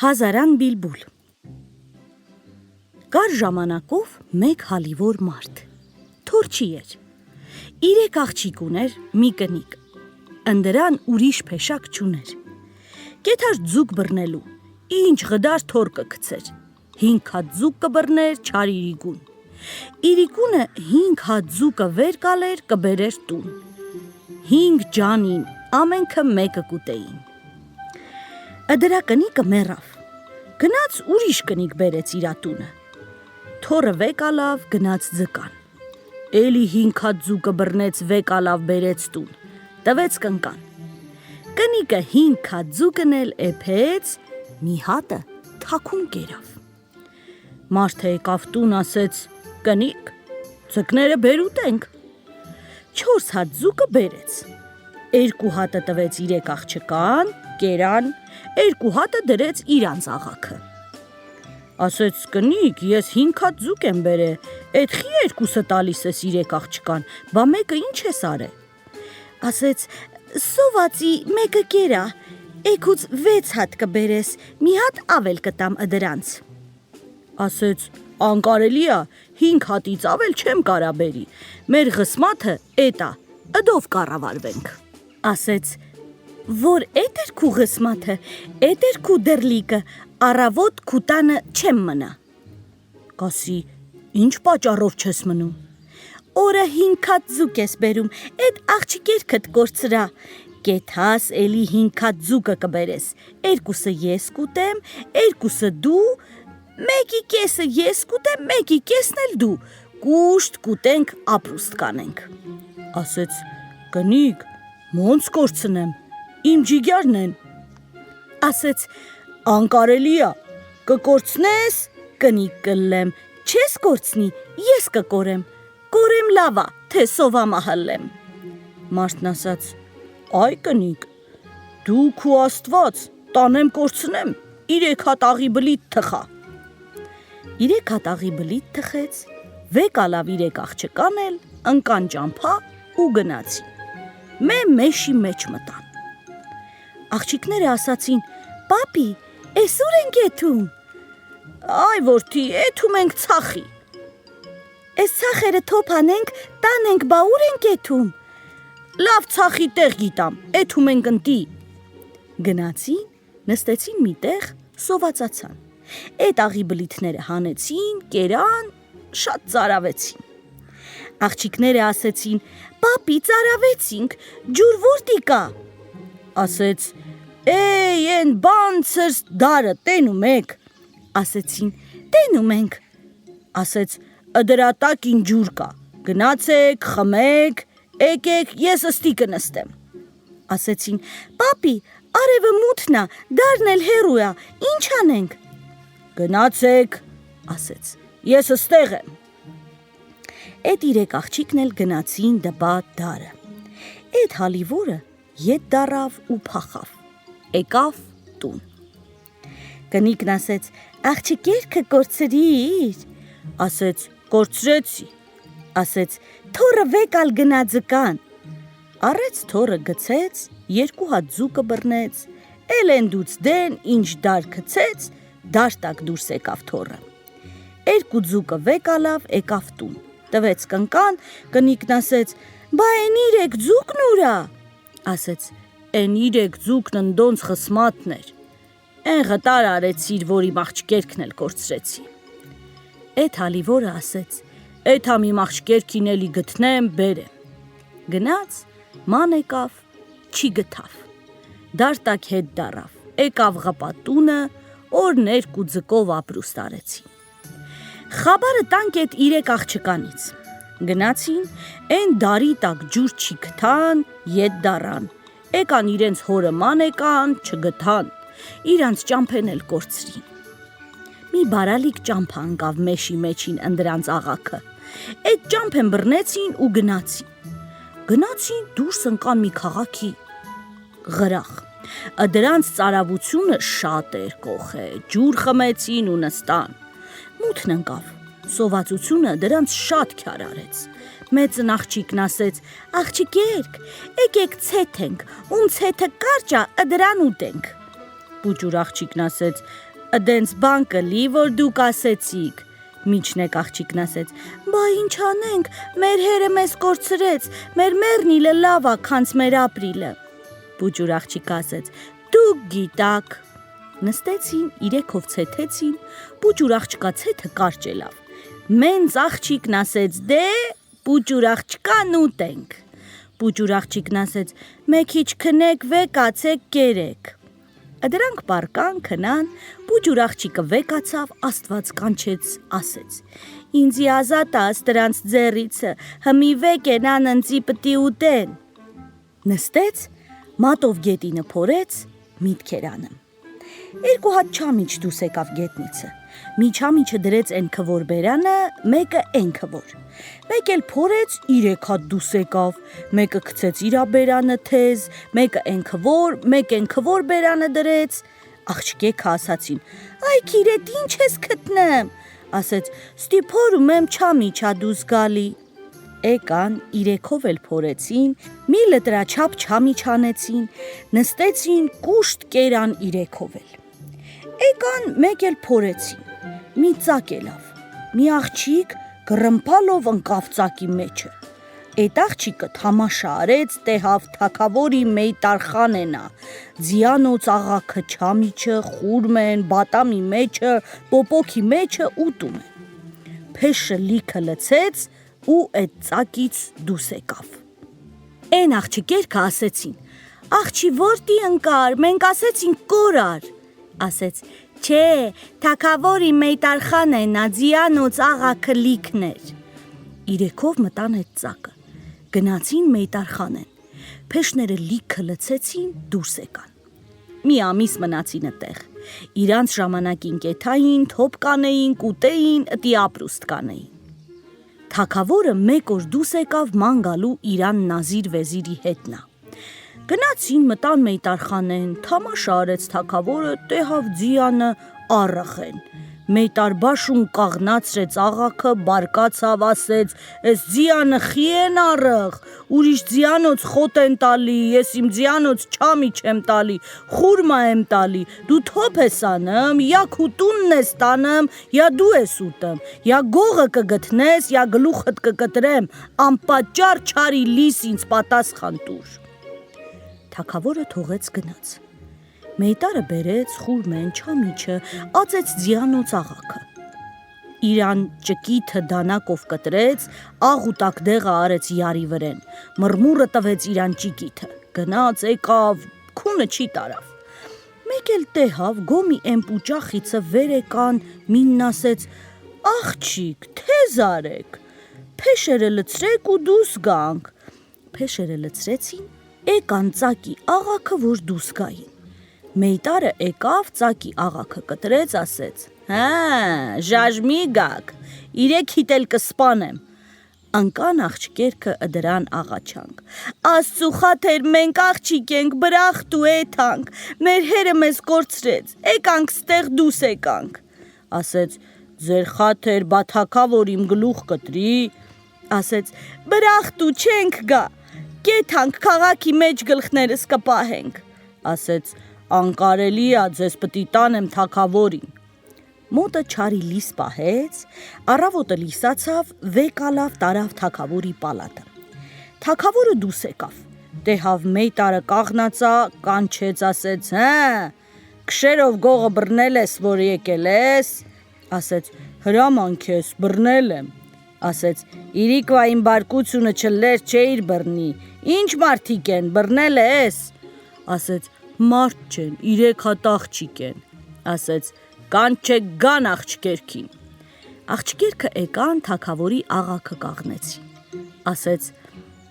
Հազարան Բիլբուլ Կար ժամանակով մեկ հալիվոր մարդ, թորչի էր, 3 աղջիկ ուներ մի կնիկ, ընդրան ուրիշ փեշակ չուներ, կեթար ձուկ բռնելու, ինչ գդար թոր կգցեր, 5 հատ ձուկ կբռներ չար իրիկուն, իրիկունը 5 հատ ձուկը վեր կալեր կբերեր տուն, 5 ջանին ամենքը մեկը կուտեին, դրա կնիկը մեռավ, գնաց ուրիշ կնիկ բերեց իրա տունը, թորը վեկալավ գնաց ձկան, էլի 5 հատ ձուկը բռնեց վեկալավ բերեց տուն, տվեց կնկան, կնիկը 5 հատ ձուկն էլ էփեց, մի հատը թաքուն կերավ, մարդը եկավ տուն ասեց, կնիկ, ձկները բերուտենք, 4 հատ ձուկը բերեց, 2 հատը տվեց 3 աղջկան, կերան, 2 հատը դրեց իրանց աղաքը, ասեց կնիկ, ես 5 հատ ձուկ եմ բերել, էդ խի 2-ը տալիս ես 3 աղջկան, բա մեկը ինչ ես արել, ասեց, սովածի մեկը կերա, էքուց 6 հատ կբերես, մի հատ ավել կտամ դրանց, ասեց, անկարելի է, 5 հատից ավել չեմ կարա բերի, մեր գսմաթը էտա, ըդով կառավարվենք, ասեց, որ էդ էր քու գսմաթը, էդ էր քու դրլիկը, առավոտ քու տանը չեմ մնա, կասի, ինչ պատճառով չես մնում, օրը 5 հատ ձուկ ես բերում, էդ աղջիկերքդ կորցրա, կեթաս էլի 5 հատ ձուկը կբերես, 2-ը ես կուտեմ, 2-ը դու, 1-ի կեսը ես կուտեմ, 1-ի կեսն էլ դու, կուշտ կուտենք ապրուստ կանենք, ասեց, կնիկ, ոնց կորցնեմ, իմ ջիգյարն են, ասեց, անկարելի է, կկորցնես, կնիկ կլեմ, չես կորցնի, ես կկորեմ, կորեմ լավա, թե սովամա հլեմ, մարդն ասաց, այ կնիկ, դու քու աստված, տանեմ կորցնեմ, 3 հատ աղի բլիթ թխա, 3 հատ աղի բլիթ թխեց, վեկալավ 3 աղջկան էլ, ընկան ճամփա ու գնացին, մեշի մեջ մտան, աղջիկները ասացին, պապի, էս ուր ենք եթում, այ որդի, եթում ենք ցախի, էս ցախերը թոփանենք, տանենք, բա ուր ենք եթում, լավ ցախի տեղ գիտամ, եթում ենք ընտի, գնացին, նստեցին մի տեղ, սովածացան, էդ աղի բլիթները հանեցին, կերան, շատ ծարավեցին, աղջիկները ասեցին, պապի ծարավեցինք, ջուր որտի կա, ասեց, էй են բանցր դարը տենում եք, ասեցին, տենում ենք, ասեց, դրատակին ջուր կա, գնացեք, խմեք, եկեք, ես ըստի կնստեմ, ասեցին, պապի, արևը մութնա, դարն էլ հեռու է, ինչ անենք, գնացեք, ասեց, ես ըստեղ եմ, էդ 3 աղջիկն էլ գնացին դպա դարը, էդ հալիվորը ետ դարավ ու փախավ, եկավ տուն, կնիկն ասեց, աղջիկերքը կորցրիր, ասեց, կորցրեցի, ասեց, թորը վեկալ գնա ձկան, առեց թորը գցեց, 2 հատ ձուկը բռնեց, էլենդուց դեն, ինչ դար գցեց, դաշտակ դուրս եկավ թորը, 2 ձուկը վեկալավ, եկավ տուն, տվեց կնկան, կնիկն ասեց, բա են 3 ձուկն ուրա, ասեց, են 3 ձուկն ընդոնց խսմատն էր, են գտար արեցիր, որ իմ աղջկերքն էլ կորցրեցի, էդ հալիվորը ասեց, էդ համ իմ աղջկերքին էլի գտնեմ, բերեմ, գնաց, ման եկավ, չի գտավ, դարտակ հետ դարավ, եկավ ղպատունը, օր 2 ձկով ապրուստ արեցին, խաբարը տանք էդ 3 աղջկանից, գնացին, են դարի տակ ջուր չի գտան, ետ դարան, եկան իրենց հորը ման եկան, չգտան, իրանց ճամփեն էլ կորցրին, մի բարալիկ ճամփա ընկավ մեշի մեջին ընդրանց աղաքը, էդ ճամփեն բռնեցին ու գնացին դուրս ընկան մի քաղաքի, գրախ, դրանց ծարավությունը շատ էր կոխե, ջուր խմեցին ու նստան, մութն ընկավ, սովածությունը դրանց շատ քյար արեց, մեծն աղջիկն ասեց, աղջիկերք, եկեք ցեթենք, ում ցեթը կարճ է, դրան ուտենք, Պուճուր աղջիկն ասեց, Ըդենց բան կլի, որ դուք ասեցիք, միջնեք աղջիկն ասեց, բա ինչ անենք, մեր հերը մեզ կորցրեց, մեր մեռն իլը լավ ա, քանց մեր ապրիլը, բուջուր աղջիկը ասեց, դուք գիտակ, նստեցին, իրեքով ցեթեցին, բուջուր աղջկա ցեթը կարճ ելավ, մենց աղջիկն ասեց, դե, բուջուր աղջկան ուտենք, բուջուր աղջիկն ասեց, մեկ իչ քնեք, վեկացեք, կերեք, Դրանք պարկան, քնան, բուջուր աղջիկը վեկացավ, Աստված կանչեց, ասեց. Ինձի ազատ աս դրանց ձեռիցը, հմի վեկենան ընձի պտի ուտեն։ Նստեց, մատով գետինը փորեց, միտքեր անում։ Երկու հատ չամիչ դուս եկավ գետնիցը։ Մի չամիչը դրեց են քվոր բերանը, մեկը են քվոր։ Մեկ էլ փորեց 3 հատ դուս եկավ, մեկը գցեց իրա բերանը թեզ, մեկը են քվոր բերանը դրեց։ Աղջիկը ասացին. Այ քիրետ ինչ ես գտնեմ, ասեց. Ստի փորում եմ չամիչա դուս գալի։ Եկան, 3-ով էլ փորեցին, մի լտրաչափ չամիչ անեցին, նստեցին, կուշտ կերան 3-ով էլ։ Եկան, մեկ էլ փորեցին, մի ծակ ելավ, մի աղջիկ գրմփալով ընկավ ծակի մեջը։ Էդ աղջիկը թամաշա արեց, տեղավ թակավորի մեյտարխանենա, ձիանոց աղաքը չամիչը, խուրմեն, բատամի մեջը, պոպոքի մեջը ուտում են։ Փեշը լիքը լցեց ու այդ ծակից դուս եկավ։ Են աղջիկերքը ասեցին. Աղջի որտի ընկար, մենք ասեցինք կորար, ասեց. Չէ, թակավորի մեյտարխանենա, ձիանոց աղաքը լիքներ։ 3-ով մտան այդ ծակը, գնացին մեյտարխանեն, փեշները լիքը լցեցին, դուրս եկան։ Մի ամիս մնացին այդտեղ, իրանց ժամանակին կեթային, թոփ կանեին, կուտեին, ըտի ապրուստ կանեին։ Թակավորը մեկ օր դուս եկավ ման գալու իրան նազիր վեզիրի հետնա։ Գնացին մտան մեյտարխանեն, թամաշա արեց թակավորը, տեղավ ձիանը առախեն։ Մեյտարբաշուն կաղնացրեց աղաքը, բարկացավ, ասեց, «Էս ձիանը խի են առղ, ուրիշ ձիանոց խոտ են տալի, ես իմ ձիանոց չամիչ եմ տալի, խուրմա եմ տալի, դու թոփ ես անում, յա քուտունն ես տանեմ, յա դու ես ուտեմ, յա գողը կգտնես, յա գլուխդ կկտրեմ, անպատճառ չարի լիս ինձ պատասխան տուր»։ Թակավորը թողեց գնաց։ Մեյտարը բերեց խուրմեն չամիչը, ածեց ձիանոց աղաքը։ Իրան ճկիթը դանակով կտրեց, աղ ու տակդեղը արեց յարի վրեն, մռմուրը տվեց իրան ճիկիթը, գնաց եկավ, քունը չի տարավ։ Մեկ էլ տեղավ գոմի էմպուճախիցը վեր եկան, մինն ասեց. Աղջիկ, թեզ արեք, փեշերը լցրեք ու դուս գանք։ Փեշերը լցրեցին, եկան ծակի աղաքը, որ դուս գային։ Մեյտարը եկավ, ծակի աղաքը կտրեց, ասեց. Հա, ժաժմի գակ, 3 հիտ էլ կսպանեմ։ Ընկան աղջիկերքը դրան աղաչանք։ Աստծու խաթեր մենք աղջիկ ենք, բրախտ ու էթանք, մեր հերը մեզ կորցրեց, եկանք ստեղ դուս եկանք։ Ասեց. ձեր խաթեր բա թակավոր իմ գլուխ կտրի, ասեց. բրախտ ու չենք գա, կեթանք քաղաքի մեջ գլխներս կպահենք, ասեց. անկարելի ա, ձեզ պտի տանեմ թակավորին։ Մոտը չարի լիս պահեց, առավոտը լիսացավ, վեկալավ տարավ թակավորի պալատը։ Թակավորը դուս եկավ, տեղավ մեյտարը կաղնացա, կանչեց, ասեց. հա, քշերով գողը բռնել ես, որ եկել ես, ասեց. հրամանք ես, բռնել եմ, ասեց. իրիկվա իմ բարկությունը չլեր չէիր բռնի, ինչ մարդիկ են, բռնել ես, ասեց. մարդ չեն, 3 հատ աղջիկ են, ասեց. կանչեք գան աղջկերքին։ Աղջկերքը եկան, թակավորի աղաքը կաղնեցին, ասեց.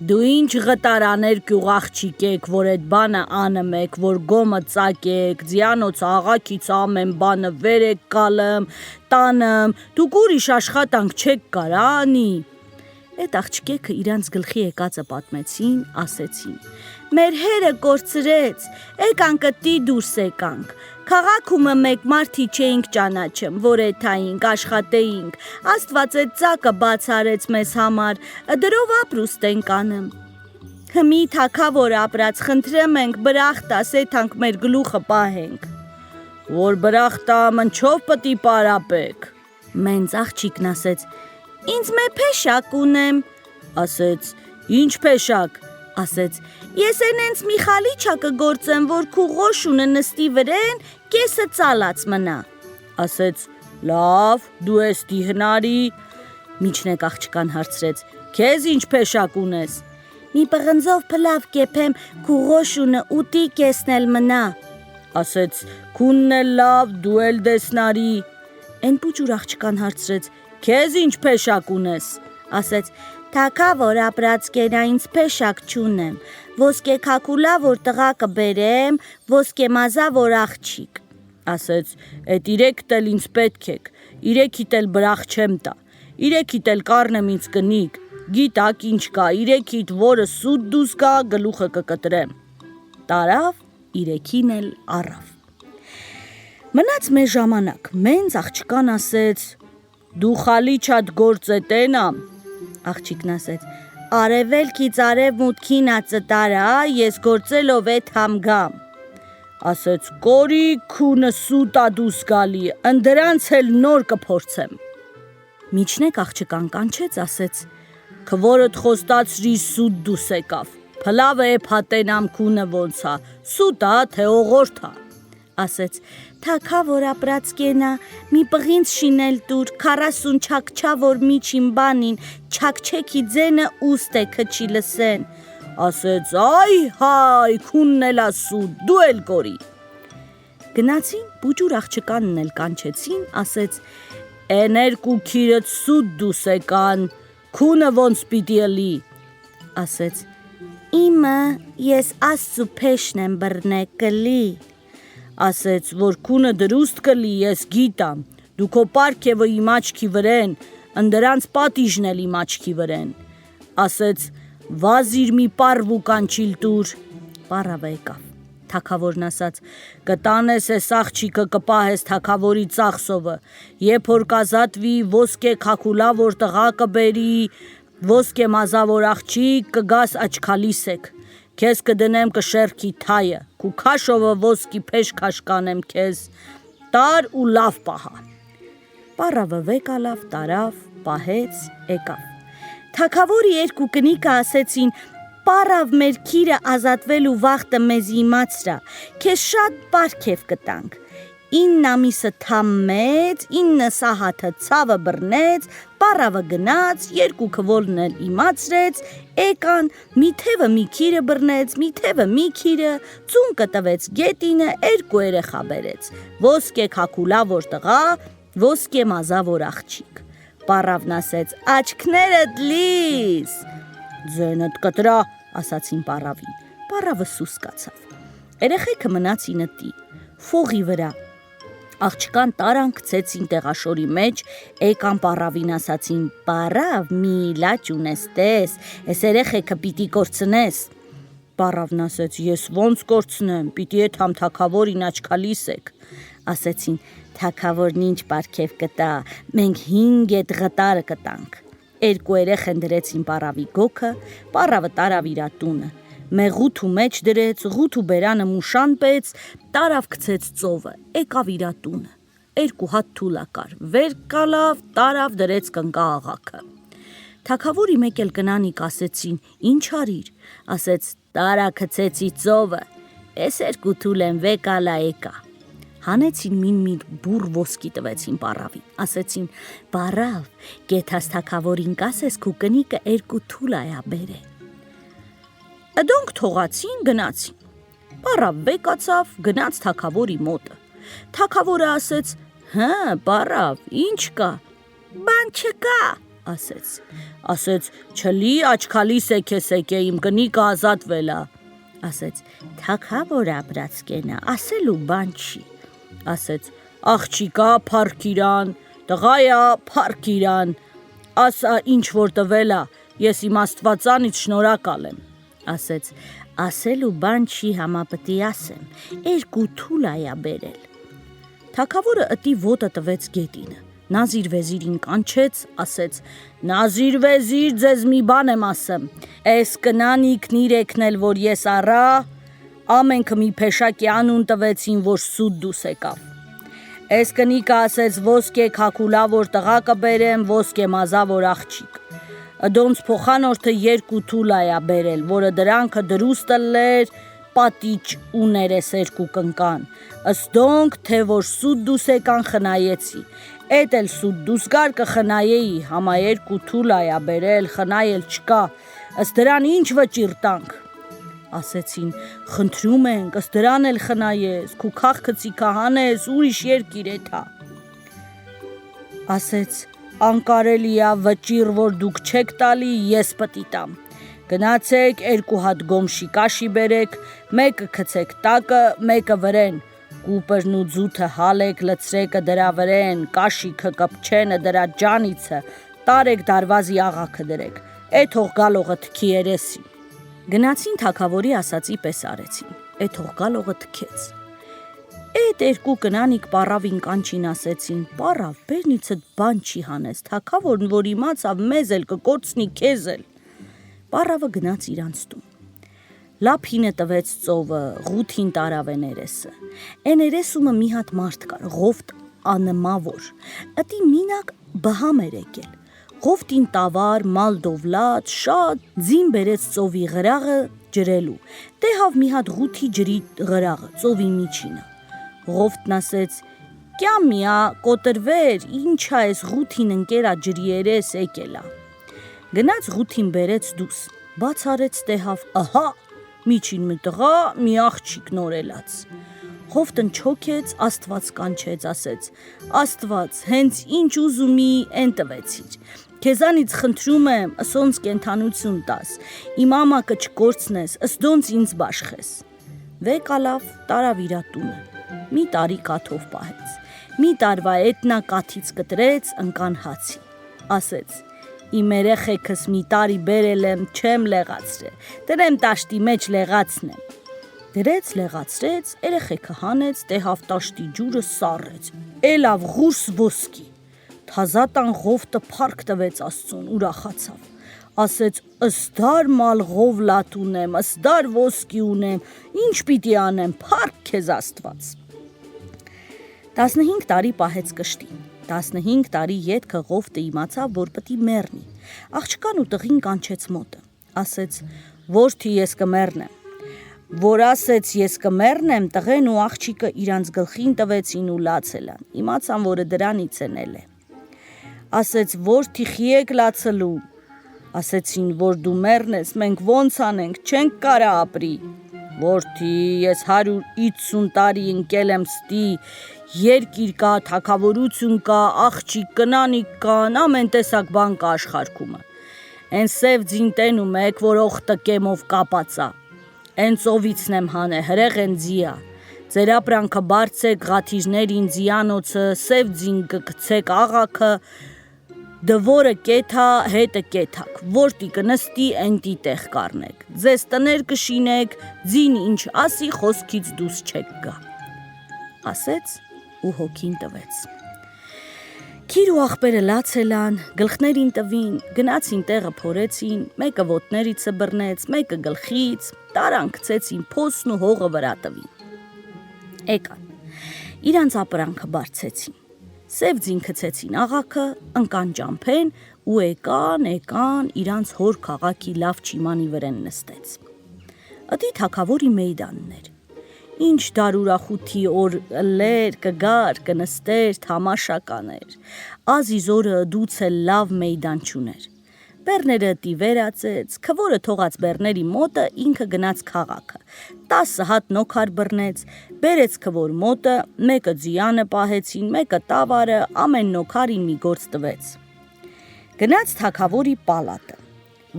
դու ինչ ղտարաներ կյուղ աղջիկ եք, որ այդ բանը անում եք, որ գոմը ծակեք, ձիանոց աղաքից ամեն բանը վեր եք կալեմ, տանեմ, դուք ուրիշ աշխատանք չեք կարա անի։ Այդ աղջիկը իրանց գլխի եկածը պատմեցին, ասեցին. մեր հերը կորցրեց, եկանք ըտի դուրս եկանք, քաղաքումը մեկ մարդի չէինք ճանաչում, որ էթայինք, աշխատեինք, Աստված այդ ծակը բաց արեց մեզ համար, դրով ապրուստ ենք անում։ Հմի թակավոր ապրած, խնդրեմ ենք, բրախտ աս, էթանք մեր գլուխը պահենք։ որ բրախտա մնչով պտի պարապեք։ Մենց աղջիկն ասեց. Ինձ մե փեշակ ունեմ, ասեց. Ինչ փեշակ, ասեց. Ես այնց մի խալիչա կգործեմ, որ քու ղոշունը նստի վրեն, կեսը ծալած մնա, ասեց. Լավ, դու էստի հնարի։ Միջնեկ աղջկան հարցրեց. Քեզ ինչ փեշակ ունես։ Մի պղնձով փլավ կեփեմ, քու ղոշունը ուտի կեսն էլ մնա, ասեց. Քունն էլ լավ, դու էլ դեսնարի։ Էն պուճուր աղջկան հարցրեց. Քեզ ինչ փեշակ ունես, ասեց. Թակավոր ապրած կենա ինձ փեշակ չունեմ, ոսկե քակուլա որ տղա կբերեմ, ոսկե մազա որ աղջիկ, ասեց. Էդ իրեքդ էլ ինձ պետք եք, իրեքիդ էլ բրախ չեմ տա, իրեքիդ էլ կառնեմ ինձ կնիկ, գիտակ ինչ կա, իրեքիդ որը սուտ դուս կա, գլուխը կկտրեմ։ Տարավ, իրեքին էլ առավ։ Մնաց մեր ժամանակ, մենց աղջկան ասեց. Դու խալիչատ գործ է տենամ, աղջիկն ասեց. Արևելքից արևմուտքին ածտարա, ես գործելով էդ համգամ, ասեց. Կորի քունը սուտա դուս գալի, ընդրանց էլ նոր կփորձեմ։ Միջնեկ աղջկան կանչեց, ասեց. Քվորդ խոստացրի սուտ դուս եկավ, փլավը է փատենամ քունը ոնցա, սուտա թե օղորթա, ասեց. Թակավոր ապրած կենա, մի պղինց շինել տուր, 40 չակչա որ միջին բանին, չակչեքի ձենը ուստ է քչի լսեն, ասեց. Այ հայ, քունն էլ ասուտ, դու էլ կորի։ Գնացին, պուճուր աղջկանն էլ կանչեցին, ասեց. Էն երկու քիրդ սուտ դուս եկան, քունը ոնց պիտի ըլի, ասեց. Իմը ես աստծու փեշն եմ բռնե կլի, ասեց. Որ քունը դրուստ կլի, ես գիտամ, դու քո պարքևը իմ աչքի վրեն, ընդրանց պատիժն էլ իմ աչքի վրեն, ասեց. Վազիր մի պարվ ու կանչիլ տուր, պարավը եկավ, թակավորն ասաց. Կտանես ես աղջիկը կպահես թակավորի ծախսովը, երբ որ կազատվի, ոսկե քակուլա որ տղա կբերի, ոսկե մազա որ աղջիկ կգաս աչքալիսեք, քեզ կդնեմ կշերքի թայը, քու քաշովը ոսկի փեշ քաշկանեմ քեզ, տար ու լավ պահա։ Պարավը վեկալավ, տարավ, պահեց, եկավ։ Թակավորի երկու կնիկը ասեցին. Պարավ մեր քիրը ազատվելու վախտը մեզ իմացրա, քեզ շատ պարքև կտանք, 9 ամիսը թամմեց, 9 սահաթը ցավը բռնեց, պարավը գնաց, երկու քվոլն էլ իմացրեց, եկան, մի թևը մի քիրը բռնեց, մի թևը մի քիրը, ծունկը տվեց գետինը, երկու երեխա բերեց, ոսկե քակուլա որ տղա, ոսկե մազա որ աղջիկ։ Պարավն ասեց. Աչքներդ լիս։ Ձենդ կտրա, ասացին պարավին։ Պարավը սուս կացավ։ Երեխեքը մնացին ըտի, ֆողի վրա։ Աղջկան տարան գցեցին տեղաշորի մեջ, եկան պարավին ասացին. Պարավ, մի լաճ ունես տես, ես երեխեքը պիտի կորցնես։ Պարավն ասեց. Ես ոնց կորցնեմ, պիտի էդ համ թակավորին աչքալիս եք։ Ասեցին. Թակավորն ինչ պարքև կտա, մենք 5 էդ ղտարը կտանք։ Երկու երեխեն դրեցին պարավի գոքը, պարավը տարավ իրա տունը, մեղութու մեջ դրեց, ղութու բերանը մուշան պես, տարավ գցեց ծովը, եկավ իրա տունը, երկու հատ թուլա կար, վեր կալավ, տարավ դրեց կնկա աղաքը։ Թակավորի մեկ էլ կնանիք ասեցին, ինչ արիր, ասեց, տարա գցեցի ծովը, ես երկու թուլ եմ վեկալա եկա։ Հանեցին մի բուր ոսկի տվեցին պարավին, ասեցին, պարավ, գեթաս թակավորին կասես քու կնիկը երկու թուլ այա բերե։ Դոնք թողացին, գնացին։ Պարավ վեկացավ, գնաց թակավորի մոտը։ Թակավորը ասեց, հը, պարավ, ինչ կա։ Բան չկա, ասեց։ Ասեց, չլի աչքալիս է քեզ եկե, իմ կնիկը ազատվել ա։ Ասեց, թակավոր ապրած կենա, ասելու բան չի։ Ասեց, աղջիկա փառք իրան, տղայա փառք իրան, ասա ինչ որ տվել ա, ես իմ աստվածանից շնորհակալ եմ։ Ասեց, ասելու բան չի համապտի ասեմ, երկու թուլ այա բերել։ Թակավորը ըտի ոտը տվեց գետինը, Նազիր վեզիրին կանչեց, ասեց, Նազիր վեզիր, ձեզ մի բան եմ ասեմ, այս կնանիքն իրեքն էլ որ ես առա, ամենքը մի փեշակի անուն տվեցին, որ սուտ դուս եկավ։ Էս կնիկը ասեց ոսկե քաքուլավոր տղա կբերեմ, ոսկե մազավոր աղջիկ։ Դոնց փոխանորդը 2 թուլայա բերել, որը դրանքը դրուստը լեր պատիճ ու ներեսերկու կնկան։ Ըստոնք, թե որ սուտ դուս եկան խնայեցի։ Էդ էլ սուտ դուս գար կխնայեի, համա 2 թուլայա բերել, խնայել չկա, ըստ դրան ինչ վճիռ տանք։ Ասեցին, խնդրում ենք, ըստ դրան էլ խնայես, քու քաղքցի քահանես, ուրիշ երկիր էթա։ Ասեց, անկարելիա վճիռ, որ դուք չեք տալի, ես պտի տամ։ Գնացեք 2 հատ գոմշի կաշի բերեք, մեկը գցեք տակը, մեկը վրեն, կուպրն ու ձութը հալեք, լցրեկը դրա վրեն, կաշիքը կպչենը դրա ջանիցը, տարեք դարվազի աղաքը դրեք, էդ հող գալողը թքի երեսի։ Գնացին թագավորի ասացի պես արեցին, էդ հող գալողը թքեց։ Էդ 2 կնանիք պարավին կանչին ասեցին, պարավ, բերնիցդ բան չի հանես, թագավորն որ իմացավ մեզ էլ կկորցնի քեզ էլ։ Պարավը գնաց իրանց տուն։ Լափինը տվեց ծովը, ղութին տարավ է ներեսը։ Էն ներեսումը մի հատ մարդ կար, ղովտ անմավոր, ըտի մինակ բհամ էր եկել։ Ղովտին տավար, մալ դովլատ, շատ ձին բերեց ծովի ղրաղը ջրելու, տեհավ մի հատ ղութի ջրի ղրաղը, ծովի միջինը։ Ղովտն ասեց, կյամիա, կոտրվեր, ինչա ես ղութին ընկերա ջրի երես եկելա։ Գնաց ղութին բերեց դուս, բաց արեց տեհավ, ահա, միջին մի տղա, մի աղջիկ նորելաց։ Ղովտն չոքեց, Աստված կանչեց, ասեց, Աստված, հենց ինչ ուզումի են տվեցիր։ Քեզանից խնդրում եմ, ըսոնց կենթանություն տաս, իմ ամակը չկորցնես, ըսդոնց ինձ բաշխես։ Վեկալավ տարավ իրա տունը, մի տարի կաթով պահեց, մի տարվա էտնա կաթից կտրեց, ընկան հացի, ասեց, իմ երեխեքս մի տարի բերել եմ, չեմ լեղացրել, դրեմ տաշտի մեջ լեղացնեմ։ Դրեց, լեղացրեց, երեխեքը հանեց, տեհավ տաշտի ջուրը սառեց, էլավ ղուրս ոսկի։ Թազատան Ղովտը փառք տվեց Աստծուն, ուրախացավ, ասեց, ըստար մալ ղովլատ ունեմ, ըստար ոսկի ունեմ, ինչ պիտի անեմ, փառք քեզ Աստված։ 15 տարի պահեց կշտին, 15 տարի ետքը Ղովտը իմացավ, որ պիտի մեռնի, աղջկան ու տղին կանչեց մոտը, ասեց, որդի ես կմեռնեմ, որ ասեց ես կմեռնեմ, տղեն ու աղջիկը իրանց գլխին տվեցին ու լացելան, իմացան, որը դրանից էնել է։ Ասեց, որդի խի եք լացելու, ասեցին, որ դու մեռնես, մենք ոնց անենք, չենք կարա ապրի, որդի, ես 150 տարի ընկել եմ ստի, երկիր կա, թագավորություն կա, աղջիկ կնանիք կան, ամեն տեսակ բան կա աշխարհքումը, են սև ձին տենում եք, որ օղտը կեմով կապածա, են ծովիցն եմ հանե, հրեղ են ձիա, ձեր ապրանքը բարձեք, ղաթիժներին ձիանոցը, սև ձին կգցեք աղաքը, դվորը կեթա, հետը կեթակ, որտի կնստի, ենտի տեղ կարնեք, ձեզ տներ կշինեք, ձին ինչ ասի, խոսքից դուս չեք գա, ասեց ու հոգին տվեց։ Քիր ու աղբերը լացելան, գլխներին տվին, գնացին տեղը փորեցին, մեկը ոտներիցը բռնեց, մեկը գլխից, տարան գցեցին փոսն ու հողը վրա տվին։ Եկան, իրանց ապրանքը բարձեցին, սև ձին գցեցին աղաքը, ընկան ճամփեն ու եկան, իրանց հոր քաղաքի լավ չիմանի վրեն նստեց։ Ըդի թագավորի մեյդանն էր։ Ինչ դարուրախութի օր լեր, կգար, կնստեր, թամաշա կաներ, ազիզորը դուց էլ լավ մեյդան չուներ։ Բեռները տի վերացեց, քվորը թողած բեռների մոտը ինքը գնաց քաղաքը, 10 հատ նոքար բռնեց, բերեց քվոր մոտը, մեկը ձիանը պահեցին, մեկը տավարը, ամեն նոքարին մի գործ տվեց։ Գնաց թագավորի պալատը,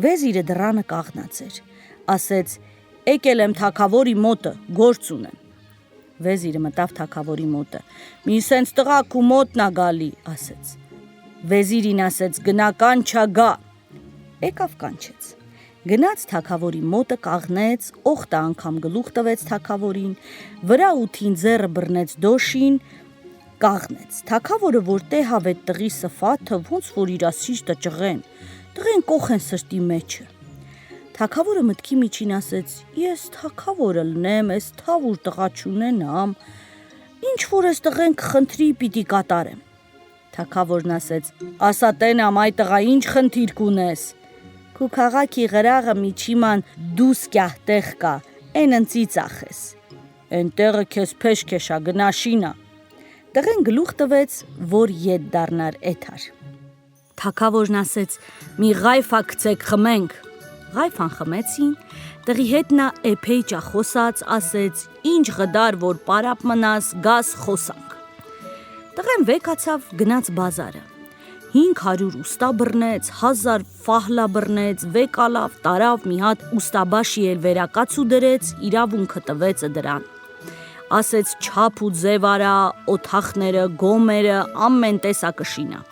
վեզիրը դռանը կաղնած էր, ասեց, եկել եմ թագավորի մոտը, գործ ունեմ։ Վեզիրը մտավ թագավորի մոտը, մի սենց տղակ ու մոտնա գալի, ասեց։ Վեզիրին ասեց, գնական չագա, եկավ կանչեց։ Գնաց թագավորի մոտը կաղնեց, օղտը անգամ գլուխ տվեց թագավորին, վրա ութին ձեռը բռնեց դոշին, կաղնեց։ Թագավորը որ տեհավ էդ տղի սֆաթը, ոնց որ իրա սիրտը ճղեն, տղեն կոխեն սրտի մեջը։ Թագավորը մտքի միջին ասեց, ես թագավորը լնեմ, ես թավուր տղա չունենամ, ինչ որ ես տղեն կխնդրի պիտի կատարեմ։ Թագավորն ասեց. ասա տենամ այ տղա ինչ խնդիր կունես։ Քու քաղաքի գրաղը միջիման դուս կյահտեղ կա, են ընծի ծախես։ Են տեղը քեզ փեշքեշա գնաշինա։ Տղեն գլուխ տվեց, որ ետ դառնար էթար։ Թագավորն ասեց. մի ղայֆա գցեք խմենք։ Ղայֆան խմեցին, տղի հետ նա էփեյճա խոսած, ասեց. ինչ գդար որ պարապ մնաս, գաս խոսանք։ Տղեն վեկացավ, գնաց բազարը։ 500 ուստա բռնեց, 1000 ֆահլա բռնեց, վեկալավ, տարավ մի հատ ուստաբաշի էլ վերակացու դրեց, իրավունքը տվեց դրան։ Ասեց չափ ու ձև արա, օթախները, գոմերը, ամեն տեսակը շինա։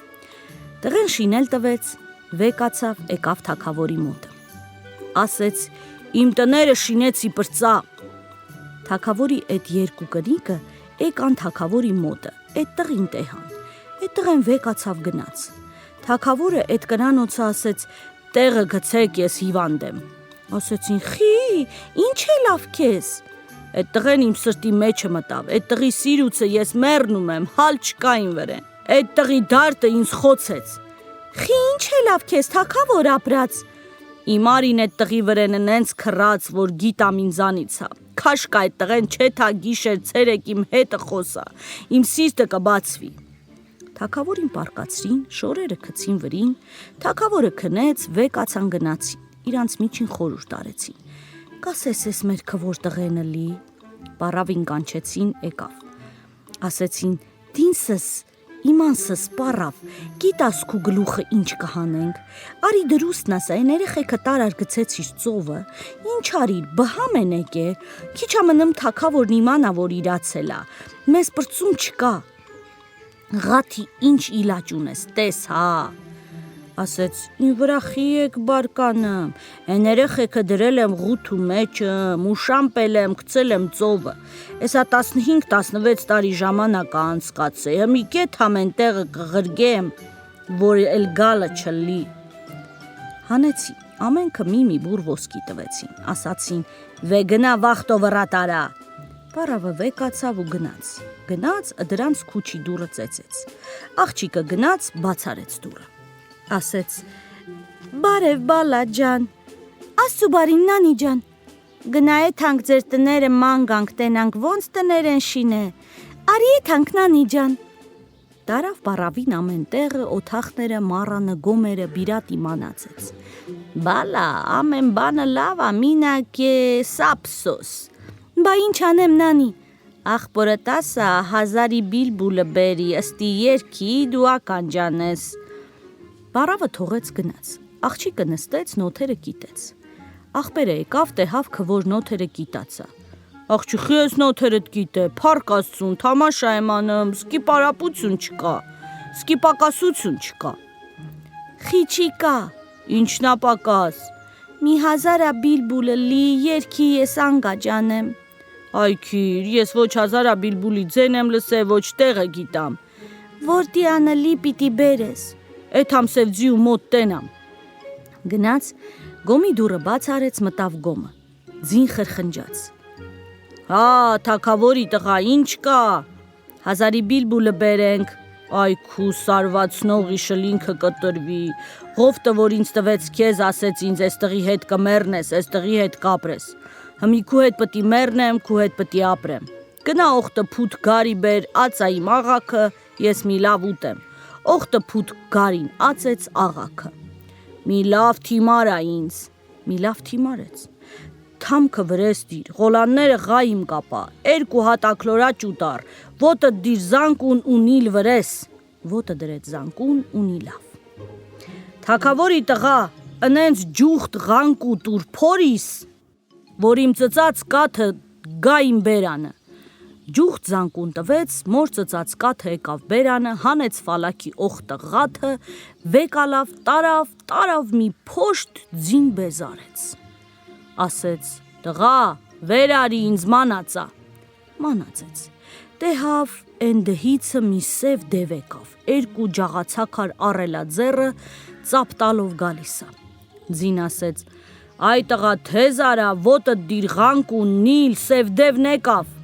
Տղեն շինել տվեց, վեկացավ, եկավ թագավորի մոտը։ Ասեց իմ տները շինեցի պրծա։ Թագավորի այդ երկու կնիկը եկան թագավորի մոտը, այդ տղին տեհան։ Այդ տղեն վեկացավ գնաց։ Թագավորը այդ կնանոցը ասեց տեղը գցեք ես հիվանդ եմ։ Ասեցին խի, ինչ է լավ քեզ։ Այդ տղեն իմ սրտի մեջը մտավ, այդ տղի սիրուցը ես մեռնում եմ, հալ չկա իմ վրեն։ Այդ տղի դարտը ինձ խոցեց։ Խի ինչ է լավ քեզ թագավոր ապրած։ Իմ արին այդ տղի վրենը նենց քռած, որ գիտամ ինձանիցա։ Քաշկա այդ տղեն չէ թա գիշեր ցերեկ իմ հետը խոսա, իմ սիրտը կբացվի։ Թագավորին պարկացրին, շորերը գցին վրին, թագավորը քնեց, վեկացան գնացին, իրանց միջին խորհուրդ արեցին։ Կասես ես մեր քվոր տղենը լի, պարավին կանչեցին, եկավ։ Ասեցին դինսս, իմանսս պարավ, գիտաս քու գլուխը ինչ կհանենք, արի դրուսն ասա, այն երեխեքը տարար գցեցիր ծովը, ինչ արիր, բհամ են եկե, քիչ ամնում թագավորն իմանա, որ իրացելա, մեզ պրծում չկա։ Ղաթի ինչ իլաճ ունես, տես հա։ Ասեց ին վրա խի եք բարկանım, են երեխեքը դրել եմ ղութու մեջը, մուշամպել եմ, գցել եմ ծովը, էսա 15-16 տարի ժամանակ անցկացե, մի կետ ամեն տեղը կղրգեմ, որ էլ գալը չլի։ Հանեցի, ամենքը մի բուր ոսկի տվեցին, ասացին վեգնա վախտո վրատարա։ Պարավը վեկացավ ու գնաց, դրանց քուչի դուրը ծեցեց։ Աղջիկը գնաց, բացարեց դուրը։ Ասեց բարև բալա ջան, ասու բարին նանի ջան, գնայեթ հանք ձեր տները մանգանք տենանք ոնց տներ են շինե, արի եթ հանք նանի ջան։ Տարավ պարավին ամեն տեղը, օթախները, մառանը, գոմերը, բիրատ իմանացեց։ Բալա, ամեն բանը լավա, մինակ է սապսոս։ Բա ինչ անեմ նանի, աղբորը տասա, 1000-ի բիլբուլը բերի, ըստի երկի դու ականջանես։ Պարավը թողեց գնաց, աղջիկը նստեց, նոթերը կիտեց։ Աղբերը եկավ տեհավ քվոր նոթերը կիտացա։ Աղջիկի ես նոթերդ կիտե, փառք Աստծուն, թամաշա եմ անում, սկիպարապություն չկա, սկիպակասություն չկա։ Խի չի կա, ինչնա պակաս։ Մի 1000-ա բիլբուլը լի, երկի ես անգաջանեմ։ Այ քիր, ես ոչ 1000-ա բիլբուլի ձեն եմ լսե, ոչ տեղը գիտամ։ Որտի անը լի պիտի բերես։ Էդ համ սև ձիու մոտ տենամ։ Գնաց, գոմի դուրը բաց արեց, մտավ գոմը, ձին խրխնջաց։ Հա, թագավորի տղա, ինչ կա, 1000-ի բիլբուլը բերենք, այ քու սարվածնողի շլինքը կտրվի, ղովտը, որ ինձ տվեց քեզ, ասեց ինձ ես տղի հետ կմեռնես, ես տղի հետ կապրես, հմի քու հետ պտի մեռնեմ, քու հետ պտի ապրեմ, գնա օղտը փութ գարի բեր, ածա իմ աղաքը, ես մի լավ ուտեմ, օղտը փութ գարին ածեց աղաքը, մի լավ թիմարա ինձ, մի լավ թիմարեց, թամքը վրես դիր, ղոլանները ղայիմ կապա, 2 հատ ակլորաճ ուտար, ոտը դիր զանկուն ու նիլ վրես, ոտը դրեց զանկուն ու նիլավ։ Թագավորի տղա, ընենց ջուղտ ղանկ ու տուր փորիս, որ իմ ծծած կաթը գայիմ բերանը։ Ջուղտ զանկուն տվեց, մոր ծծած կաթը եկավ բերանը, հանեց ֆալակի օղտը ղաթը, վեկալավ, տարավ մի փոշտ ձին բեզարեց։ Ասեց, տղա, վեր արի ինձ մանածա։ Մանածեց, տեհավ են դհիցը մի սև դև եկավ, 2 ջաղացակար առելա ձեռը, ծապ տալով գալիսա։ Ձին ասեց, այ տղա թեզ արա, ոտը դիր ղանկ ու նիլ, սև դևն եկավ։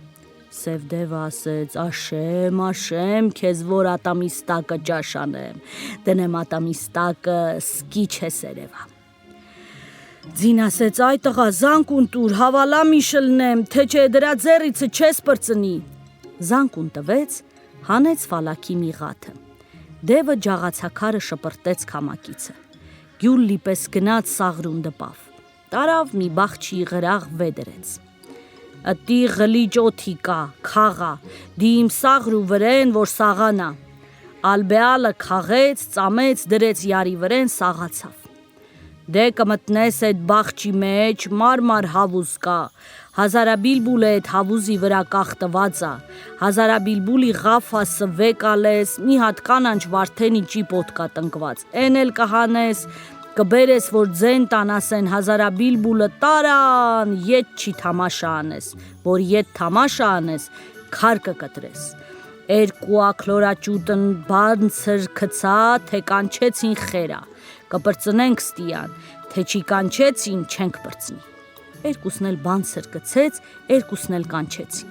Սև դևը ասեց. Աշեմ, քեզ որ ատամիստակը ճաշանեմ, դնեմ ատամիստակը սկիչ է սերևա։ Ձին ասեց. այ տղա զանկուն տուր, հավալա միշլնեմ, թե չէ դրա ձեռիցը չես պրծնի։ Զանկուն տվեց, հանեց ֆալակի մի ղաթը։ Դևը ջաղացաքարը շպրտեց քամակիցը։ Գյուլլի պես գնաց սաղրուն դպավ։ Տարավ մի բախչի ղրաղ վեդրեց։ Ըտի ղլիճ օթի կա, քաղա, դիմ սաղրու վրեն, որ սաղանա։ Ալբեալը քաղեց, ծամեց, դրեց յարի վրեն, սաղացավ։ Դե կմտնես այդ բախչի մեջ, մարմար հավուզ կա, հազարաբիլբուլը այդ հավուզի վրա կախտվածա, հազարաբիլբուլի ղաֆա սվեկ ալես, մի հատ կանանչ վարդենի ճիպոտ կա տնկված, են էլ կհանես, կբերես, որ ձեն տան ասեն հազարաբիլբուլը տարան, ետ չի թամաշա անես, որ ետ թամաշա անես, քար կկտրես։ Երկու ակլորաճուտն բանցր կցա, թե կանչեցին խերա, կպրծնենք ստիան, թե չի կանչեցին, չենք պրծնի։ Երկուսն էլ բանցր կցեց, երկուսն էլ կանչեցին։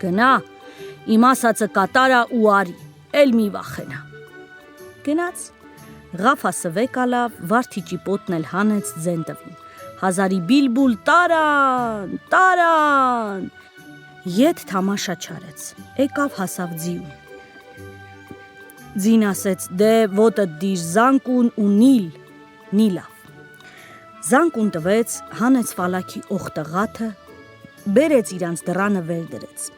Գնա, իմ ասածը կատարա ու արի, էլ մի վախենա։ Գնաց, ղաֆա սվեկ ալավ, վարդի ճիպոտն էլ հանեց ձեն տվին։ Հազարի բիլբուլ տարան, Ետ թամաշա չարեց, եկավ հասավ ձիուն։ Ձին ասեց, դե ոտը դիր զանկուն ու նիլավ։ Զանկուն տվեց, հանեց ֆալակի օխտը ղաթը, բերեց իրանց դռանը վեր դրեց։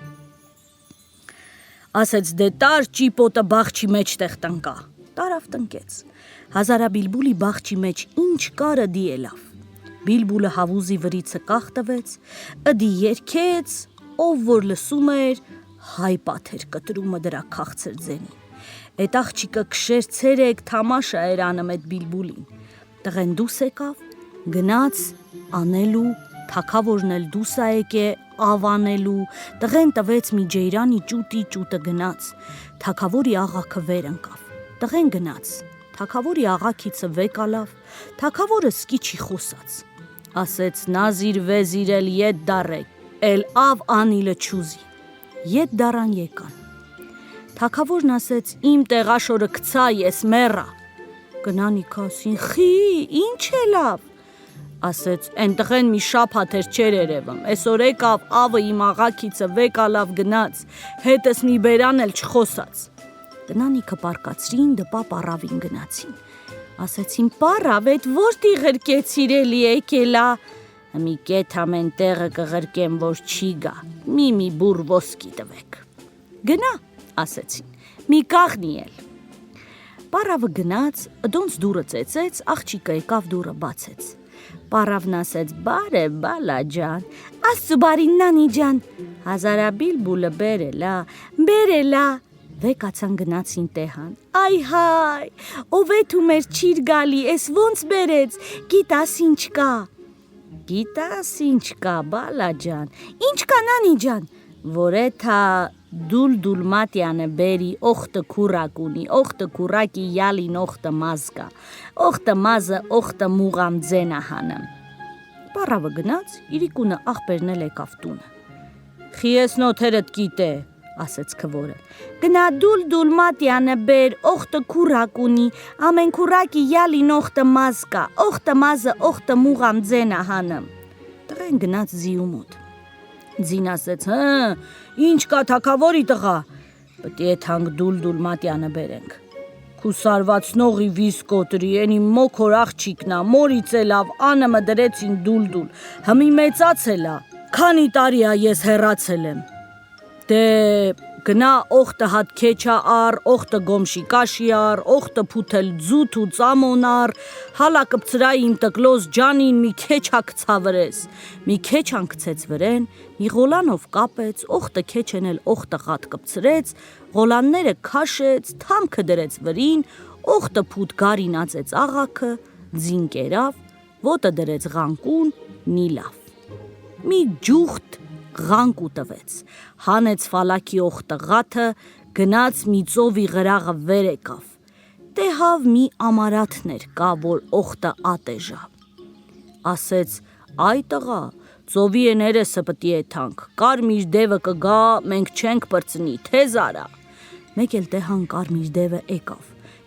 Ասեց, դե տար ճիպոտը բախչի մեջտեղ տնկա։ Տարավ տնկեց։ Հազարաբիլբուլի բախչի մեջ ինչ կարը դի ելավ։ Բիլբուլը հավուզի վրիցը կախտվեց, ыդի երկեց, ով որ լսում էր, հայ պաթեր կտրումը դրա քաղցր ձենին։ Այդ աղջիկը քշեր ցերեկ թամաշա էր անում այդ բիլբուլին։ Տղեն դուս եկավ, գնաց անելու, թակավորն էլ դուս ա եկե ավանելու, տղեն տվեց մի ջեյրանի ճուտը գնաց, թակավորի աղաքը վեր ընկավ, տղեն գնաց, թակավորի աղաքիցը վեկ ալավ, թակավորը սկիչի խոսաց, ասեց նազիր վեզիր էլ ետ դարեք, էլ ավ անիլը չուզի, ետ դարան եկան, թակավորն ասեց իմ տեղաշորը կցա ես մեռա, գնանիք ասին խի ինչ է լավ, ասեց են տղեն մի շաբաթ էր չեր երևում, այսօր եկավ ավը իմ աղաքիցը վեկ ալավ գնաց, հետս մի բերան էլ չխոսաց, տնանիքը պարկացրին դպա պարավին գնացին, ասեցին պարավ էդ որտի ղրկեցիր էլի եկելա, մի կետ ամեն տեղը կղրկեմ, որ չի գա, մի բուր ոսկի տվեք, գնա, ասեցին, մի կաղնի էլ, պարավը գնաց, դոնց դուրը ծեցեց, աղջիկը եկավ դուրը բացեց, պարավն ասեց, բարե բալա ջան, աստու բարին նանի ջան, հազարաբիլբուլը բերելա, վեկացան գնացին տեղան, այ հայ, ով էդ ու մեր չիր գալի, ես ոնց բերեց, գիտաս ինչ կա, բալա ջան, ինչ կա նանի ջան, որ էթա դուլ մատյանը բերի, օխտը քուրակ ունի, օխտը քուրակի յալին օխտը մազ կա, օխտը մազը օխտը մուղամ ձենա հանեմ, պարավը գնաց, իրիկունը աղբերն էլ եկավ տունը, խիես նոթերդ գիտե, ասեց քվորը, գնա դուլ մատյանը բեր, օխտը քուրակ ունի, ամեն քուրակի յալին օխտը մազ կա, օխտը մազը օխտը մուղամ ձենա հանեմ, տղեն գնաց ձիու մոտ, ձին ասեց, ինչ կա թակավորի տղա, պտի էդ հանք դուլ մատյանը բերենք, քու սարվածնողի վիսկոտրի, ենի մոքոր աղջիկնա, մորից էլավ, անըմը դրեցին դուլ, հմի մեծացելա, քանի տարի ա ես հեռացել եմ, դե գնա օխտը հատ քեչա ար, օխտը գոմշի կաշի ար, օխտը փութել ձութ ու ծամոն ար, հալա կպցրա իմ տկլոզ ջանին մի քեչա կցավրես, մի քեչան կցեց վրեն, մի ղոլանով կապեց, օխտը քեչեն էլ օխտը ղատ կպցրեց, ղոլանները քաշեց, թամքը դրեց վրին, օխտը փութ գարին ածեց աղաքը, ձին կերավ, ոտը դրեց ղանկուն, նիլավ, մի ջուխտ ղանկու տվեց, հանեց ֆալակի օխտը ղաթը, գնաց մի ծովի ղրաղը վեր եկավ, տեղավ մի ամարաթներ կա, որ օխտը ատեժա, ասեց, այ տղա, ծովի է ներեսը պտի է թանք, կարմիր դևը կգա, մենք չենք պրծնի, թե զարա։ Մեկ էլ տեհան կարմիր դևը եկավ,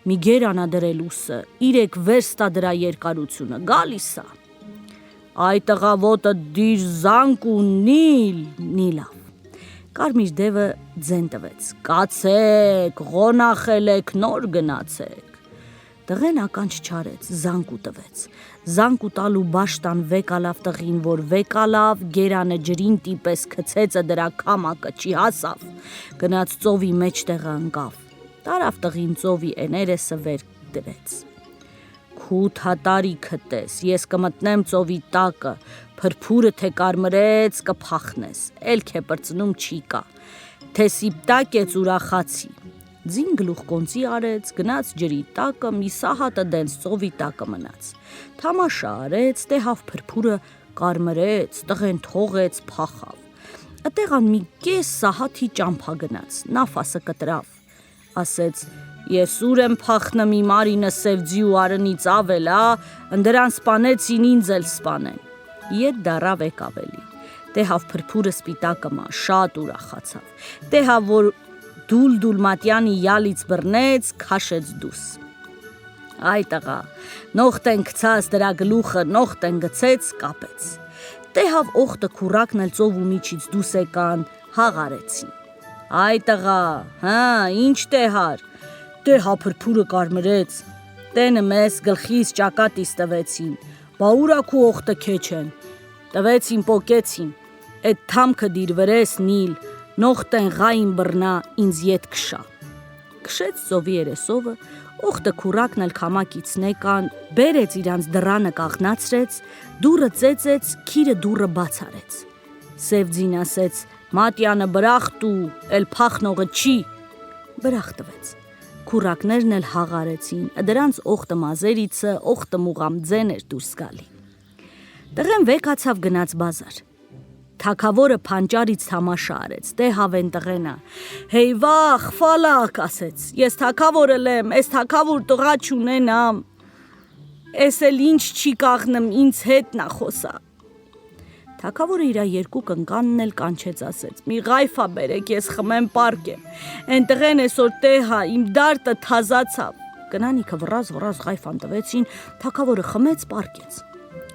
մի գերանա դրելուսը, 3 վերստա դրա երկարությունը, գալիսա։ Այ տղավոտը դիր զանք ու նիլավ։ Կարմիր դևը ձեն տվեց, կացեք, ղոնախել եք, նոր գնացեք։ Տղեն ականջ չարեց, զանք ու տվեց, զանք ու տալու բաշտան վեկալավ տղին, որ վեկալավ, գերանը ջրին տիպես քցեցը դրա կամակը չի հասավ, գնաց ծովի մեջտեղը ընկավ, տարավ տղին ծովի էներեսը վեր դրեց։ Քութ հատարի քտես, ես կմտնեմ ծովի տակը, փրփուրը թե կարմրեց կփախնես, էլ քե պրծնում չի կա, թե սիպտակեց ուրախացի։ Ձին գլուխ կոնցի արեց, գնաց ջրի տակը, մի սահատը դենց ծովի տակը մնաց։ Թամաշա արեց, տեհավ փրփուրը կարմրեց, տղեն թողեց, փախավ։ Ատեղան մի կես սահաթի ճամփա գնաց, նաֆասը կտրավ, ասեց. Ես ուր եմ փախնեմ իմ արինը սևձի ու արնից ավելա, ընդրան սպանեցին ինձ էլ սպանեն։ Ետ դարավ եկավ էլի, տեհավ փրփուրը սպիտակը մա, շատ ուրախացավ, տեհավ որ դուլ մատյանի յալից բռնեց, քաշեց դուս։ Այ տղա, նողտեն գցած դրա գլուխը, նողտեն գցեց, կապեց։ Տեհավ օխտը քուրակն էլ ծովու միջից դուս եկան, հաղարեցին։ Այ տղա, հա, ինչ տեհար, տեհա փրփուրը կարմրեց, տենը մեզ գլխիս ճակատիս տվեցին, բա ուրաքու օխտը քեչ են, տվեցին պոկեցին, էդ թամքը դիրվրես նիլ, նողտեն ղային բռնա, ինձ ետ քշա։ Քշեց ծովի երեսովը, օխտը քուրակն էլ քամակից նեկան, բերեց իրանց դռանը կաղնացրեց, դուռը ծեծեց, քիրը դուռը բաց արեց։ Սևձին ասեց, մատյանը բրախտու, էլ փախնողը չի, բրախ տվեց։ Քուրակներն էլ հաղարեցին, դրանց օխտը մազերիցը, օխտը մուղամձեն էր դուրս գալի։ Տղեն վեկացավ գնաց բազար։ Թագավորը փանճարից թամաշա արեց, դե հավեն տղենա, հեյ վախ, ֆալակ, ասեց, ես թագավորը լեմ, ես թագավոր տղա չունենամ, ես էլ ինչ չի կաղնեմ, ինձ հետ նա խոսա։ Թագավորը իրա երկու կնկանն էլ կանչեց, ասեց, մի ղայֆա բերեք, ես խմեմ պարկեմ, են տղեն էսոր տեհա, իմ դարտը թազացավ։ Կնանիքը վռազ ղայֆան տվեցին, թագավորը խմեց, պարկեց։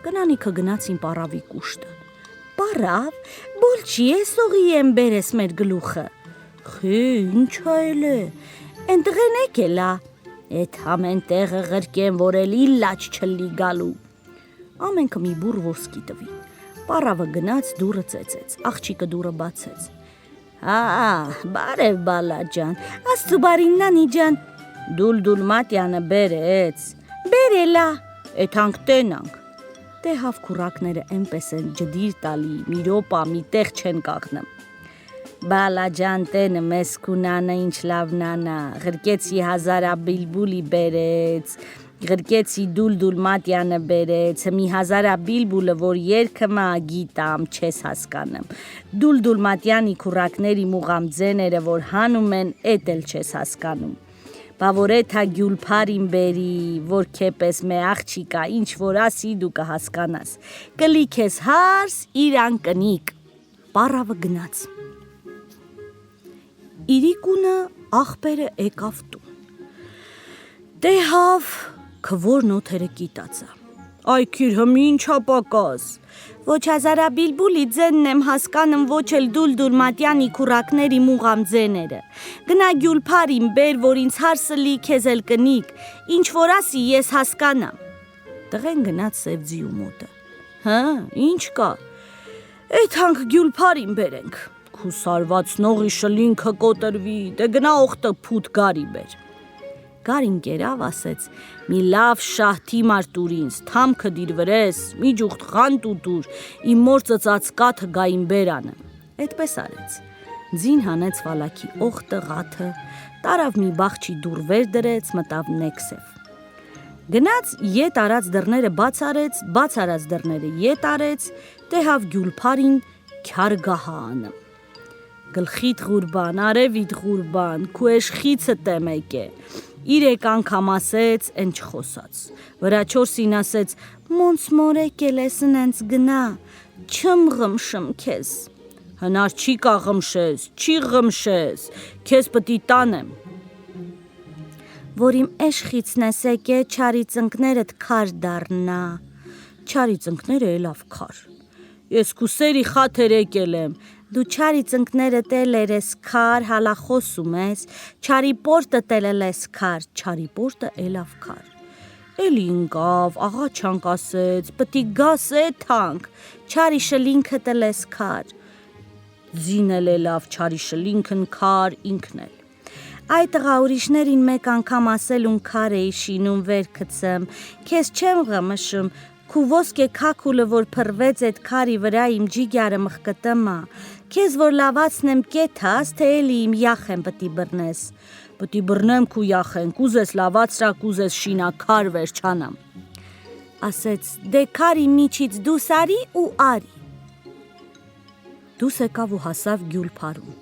Կնանիքը գնացին պարավի կուշտը։ Պարավ, բոլչի ես ողի եմ բերես մեր գլուխը։ Խի, ինչ այլ է, են տղեն եկելա, էդ համեն տեղը ղրկեմ, որ էլ իլաչ չլի գալու։ Ամենքը մի բուռ ոսկի տվի։ Պարավը գնաց, դուռը ծեծեց, աղջիկը դուռը բացեց։ Բարև բալա ջան, աստու բարիննանի ջան, դուլ մատյանը բերեց, բերելա, էթանք տենանք։ Տեհավ քուրակները էնպես են ջդիր տալի, մի ռոպա, մի տեղ չեն կաղնեմ։ Բալա ջան տենը մեզ կունանը ինչ լավնանա, ղրկեցի հազարա բիլբուլի բերեց, ղրկեցի դուլ մատյանը բերեց, մի հազարա բիլբուլը, որ երկը մա գիտամ, չես հասկանեմ, դուլ մատյանի քուրակների մուղամձեները, որ հանում են, էտ էլ չես հասկանում, բա որ էթա գյուլփարին բերի, որ քեպես մե աղջիկա, ինչ որ ասի դու կհասկանաս, կլիք ես հարս, իրան կնիկ, պարավը գնաց։ Իրիկունը աղբերը եկավ տուն, տեհավ քվորն օթերը կիտացա, այ քիր հմի ինչա պակաս, ոչ հազարա բիլբուլի ձենն եմ հասկանում, ոչ էլ դուլ մատյանի քուրակների մուղամձեները, գնա գյուլփարին բեր, որ ինձ հարսը լի քեզ էլ կնիկ, ինչ որ ասի ես հասկանամ։ Տղեն գնաց Սևձիու մոտը, հա, ինչ կա, էթանք գյուլփարին բերենք, քու սարվածնողի շլինքը կոտրվի, դե գնա օխտը փութ գարի բեր։ Գարին կերավ, ասեց, մի լավ շահթի մարտուր ինձ, թամքը դիրվրես, մի ջուղթ ղանտ ու դուր, իմ մոր ծծած կաթը գային բերանը։ Էդպես արեց, ձին հանեց վալակի օխտը, ղաթը, տարավ մի բախչի դուր վեր դրեց, մտավ նեքսև։ Գնաց ետ արած դռները բաց արած դռները ետ արեց, տեհավ գյուլփարին քյարգահա անը։ Գլխիդ ղուրբան, արևիդ ղուրբան, քու էշխիցը տեմեք է, 3 անգամ ասեց, են չխոսաց, վրա 4-ին ասեց, մոնց մորեկ էլ ես ընենց գնա, չմ ղմշմ քեզ։ Հնար չի կաղմշես, չի ղմշես, քեզ պտի տանեմ։ Որ իմ էշխիցն ես եկե, չարի ծնկներդ քար դառնա։ Չարի ծնկները էլավ քար։ Ես կուսերի խաթեր եկել եմ։ Դու չարի ծնկներդ էլ ես քար, հալա խոսում ես, չարի պորտը էլ ես քար, չարի պորտը էլավ քար։ Էլի ընկավ, աղա չանք ասեց, պտի գաս է թանք, չարի շլինքը տլես քար։ Ձին էլավ չարի շլինքն քար ինքն էլ։ Այդ տղա ուրիշներին մեկ անգամ ասելուն քար էի շինում վեր գցեմ, քեզ չեմ ղմշում, քու ոսկե քաքուլը որ փռվեց այդ քարի վրա իմ ջիգյարը մխկտմա, քեզ որ լավացնեմ կեթաս, թե էլի իմ յախեն պտի բռնես։ Պտի բռնեմ քու յախեն, կուզես լավացրա, կուզես շինա քար վերջանամ։ Ասեց, դե քարի միջից դուս արի ու արի։ Դուս եկավ ու հասավ Գյուլփարում։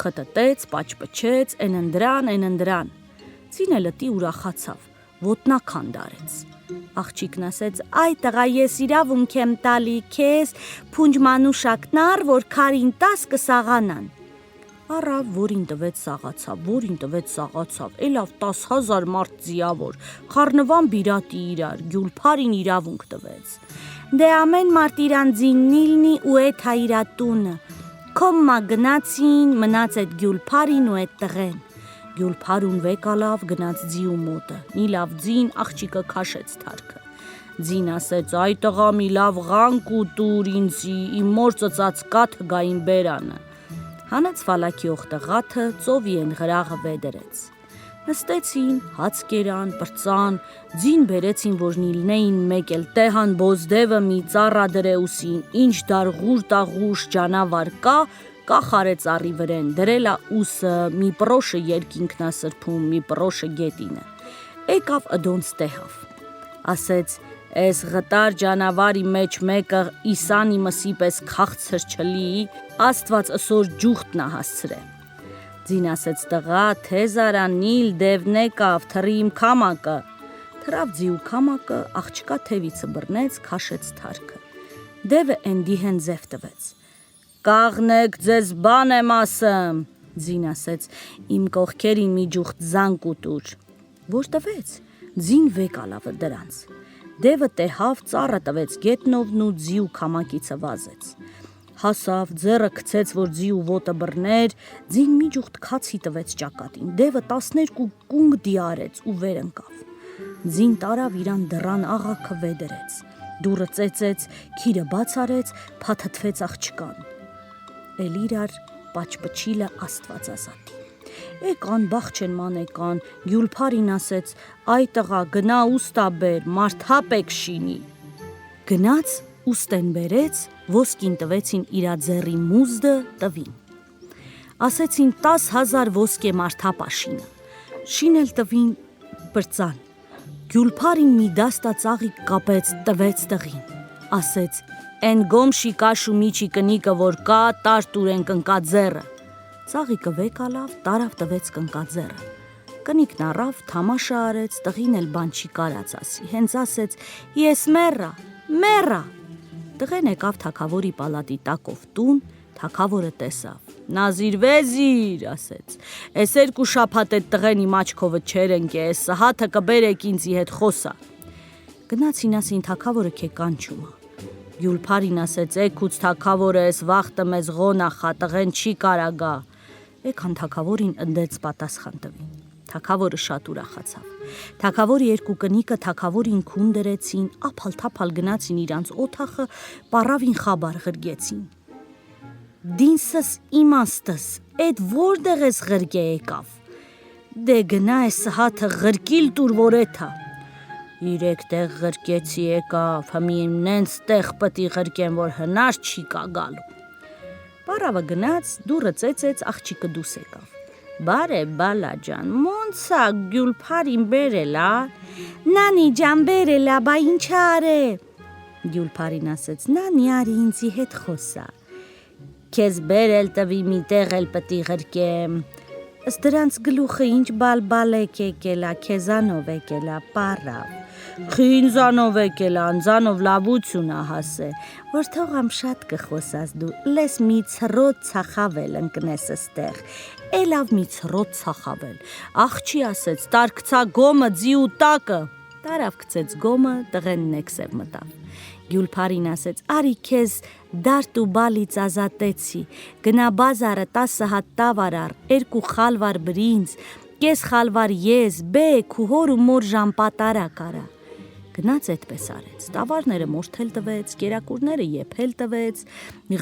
Խտտեց, պաճպչեց, էննդրան։ Ծինը լտի ուրախացավ, ոտնական դարեց։ Աղջիկն ասեց, այ տղա ես իրավունք եմ տալի քեզ, փունջմանուշակնար, որ քարին տաս կսաղանան։ Առավ, որին տվեց սաղացավ, էլավ 10,000 մարդ ձիավոր, խառնվան բիրատի իրար, Գյուլփարին իրավունք տվեց։ Դե ամեն մարդ իրան ձիննիլնի ու էդ հա իրա տունը, Քոմմա գնացին, մնաց այդ Գյուլփարին ու այդ տղեն։ Գյուլփարուն վեկալավ գնաց ձիու մոտը, մի լավ ձին աղջիկը քաշեց թարքը։ Ձին ասեց, այ տղա մի լավ ղանկ ու տուր ինձի, իմ մոր ծծած կաթը գային բերանը։ Հանեց ֆալակի օխտղաթը, ծովի են գրաղը վեդրեց։ Նստեցին, հաց կերան, պրծան, ձին բերեցին, որ նիլնեին մեկ էլ տեհան բոզդևը մի ծառա դրեուսին, ինչ դարգուր տաղուշ ջանավար կա խարեց առի վրեն, դրելա ուսը, մի պրոշը երկինքնա սրբում, մի պրոշը գետինը։ Եկավ ըդոնց տեհավ։ Ասեց, Էս ղտար ջանավարի մեջ մեկը իսանի մսի պես քաղցր չլի, աստված ասոր ջուղտնա հասցրե։ Ձին ասեց տղա, թեզ արան նիլ դևն եկավ, թրի իմ քամակը։ Թրավ ձիու քամակը, աղջկա թևիցը բռնեց, քաշեց թարքը։ Դևը էնդիհեն ձև տվեց։ Կաղնեք ձեզ բան եմ ասեմ, ձին ասեց, իմ կողքերին մի ջուղտ զանկ ուտուր։ Որ տվեց, ձին վեկալավը դրանց։ Դևը տեհավ ծառը տվեց գետնովն ու ձիու քամակիցը վազեց։ Հասավ, ձեռը գցեց, որ ձիու ոտը բռներ, ձին մի ջուղտ քացի տվեց ճակատին, դևը 12 կունգ դիարեց ու վեր ընկավ։ Ձին տարավ իրան դռան աղաքը վեդրեց, դուռը ծեծեց, քիրը բաց արեց, փաթթվեց աղջկան։ Էլ իրար պաճպչիլը աստված ազատի։ Եկան բախչեն մանեկան, Գյուլփարին ասեց, այ տղա գնա ուստա բեր, մարդհապեք շինի։ Գնաց ուստեն բերեց, ոսկին տվեցին իրա ձեռի մուզդը տվին։ Ասեցին 10,000 ոսկե մարդհապա շինը։ Շինել տվին պրծան։ Գյուլփարին մի դաստա ծաղիկ կապեց, տվեց տղին։ Ասեց, են գոմշի կաշու միջի կնիկը որ կա, տար տուրեն կնկա ձեռը։ Ծաղիկը վեկալավ, տարավ տվեց կնկաձեռը։ Կնիկն առավ, թամաշա արեց, տղին էլ բան չի կարած ասի, հենց ասեց, ես մեռա։ Տղեն եկավ թագավորի պալատի տակով տուն, թագավորը տեսավ։ Նազիր վեզիր, ասեց, էս երկու շաբաթ այդ տղեն իմ աչքովը չեր ընկե, էս սահաթը կբերեք ինձի հետ խոսա։ Գնացին ասին թագավորը քե կանչումա։ Գյուլփարին ասեց, էքուց թագավորը էս վախտը մեզ ղոնախա, տղեն չի կարագա։ Եկան թագավորին ընդեց պատասխան տվին։ Թագավորը շատ ուրախացավ։ Թագավորի երկու կնիկը թագավորին քուն դրեցին, ափալ-թափալ գնացին իրանց օթախը, պառավին խաբար ղրգեցին։ Դինսս իմաստս, էդ որտեղ ես ղրգե եկավ։ Դե գնա էս հաթը ղրկիլ տուր որ էթա։ 3 տեղ ղրկեցի եկավ, հմին նենց տեղ պտի ղրկեմ, որ հնար չի կա գալու։ Պառավը գնաց, դուռը ծեծեց, աղջիկը դուս եկավ։ Բարե բալա ջան, մոնցա Գյուլփարին բերելա։ Նանի ջան բերելա, բա ինչ արե։ Գյուլփարին ասեց, նանի արի ինձի հետ խոսա։ Քեզ բերել տվի մի տեղ էլ պտի ղրկեմ։ ըստ դրանց գլուխը ինչ բալբալեք եկելա, քեզանով եկելա, պարավ։ Խինզանով եկելա, անձանով լավություն հասե, որ թողամ շատ կխոսած դու, լես մի ցրոտ ցախավել ընկնես ստեղ, էլավ մի ցրոտ ցախավել, աղջի ասեց, տարկցա գոմը ձի ու տակը, տարավ գցեց գոմը, տղեն նեքսև մտավ։ Գյուլփարին ասեց, արի քեզ դարդ ու բալից ազատեցի, գնա բազարը 10 հատ տավար առ, 2 խալվար բրինձ, կես խալվար ես, բեք ու հոր ու մոր ժամպատարա կարա։ Գնաց այդպես արեց, տավարները մորթել տվեց, կերակուրները եփել տվեց,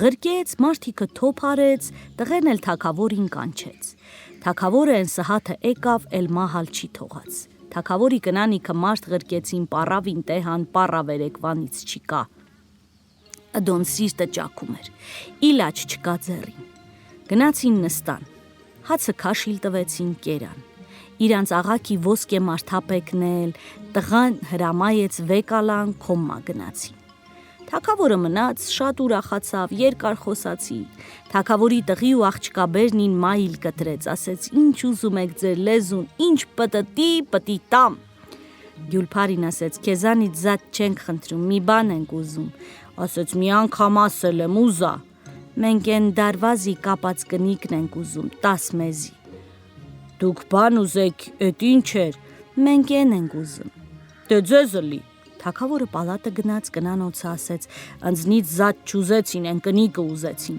ղրկեց, մարդիկը թոփ արեց, տղեն էլ թագավորին կանչեց։ Թագավորը են սհաթը եկավ, էլ մահալ չի թողած։ Թագավորի կնանիքը մարդ ղրկեցին, պարավին տեհան, պարավ երեկվանից չկա։ Ըդոն սիրտը ճակում էր, իլաչ չկա ձեռին։ Գնացին նստան, հացը քաշիլ տվեցին կերան։ Իրանց աղաքի ոսկե մարդապեկն էլ, տղան հրամայեց վեկալան քոմմա գնացին։ Թագավորը մնաց, շատ ուրախացավ, երկար խոսացի։ Թագավորի տղի ու աղջկաբերնին մայիլ կտրեց, ասեց, ինչ ուզում եք ձեր լեզուն, ինչ պտտի տամ։ Գյուլփարին ասեց, քեզանից զատ չենք խնդրում, մի բան ենք ուզում։ Ասեց, մի անգամ ասել եմ, ուզա։ Մենք են դարվազի կապած կնիկն ենք ուզում, 10 մեզի։ Դուք բան ուզեք, էդ ինչ էր։ Մենք ենք ուզում։ Դե ձեզը լի։ Թագավորը պալատը գնաց, կնանոցը ասեց, ընձնից զատ չուզեցին, են կնիկը ուզեցին։